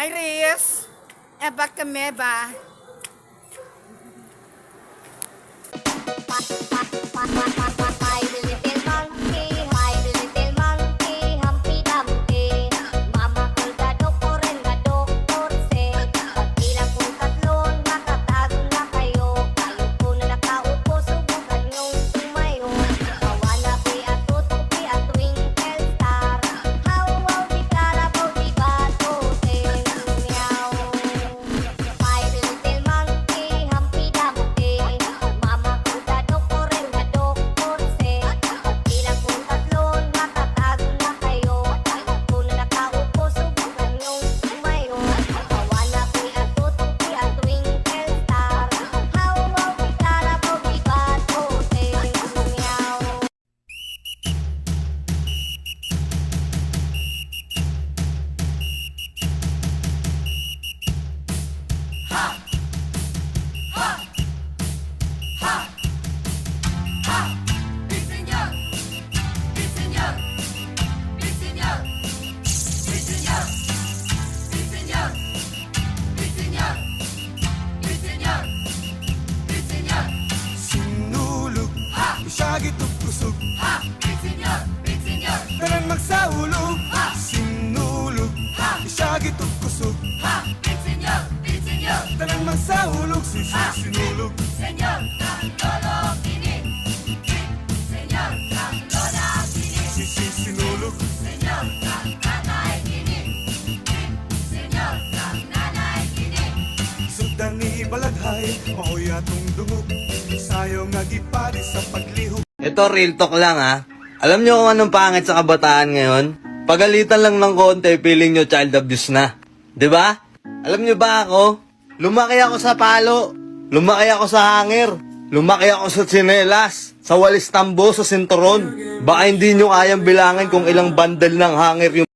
Iris, eba kami ba? Sinulog, isagit ug kusog. Tanan magsaulog. Sinulog, isagit ug kusog. Tanan magsaulog, sinulog. Sinulog. Sugdan ni balaghay, maoy atong dungog. Sayo nga gipari sa paglihok. Ito real talk lang ha. Alam nyo kung anong pangit sa kabataan ngayon? Pagalitan lang ng konti, feeling nyo child abuse na. 'Di ba? Alam nyo ba ako? Lumaki ako sa palo. Lumaki ako sa hanger. Lumaki ako sa tsinelas. Sa walis tambo, sa sinturon. Baka hindi nyo kayang bilangin kung ilang bandal ng hanger yung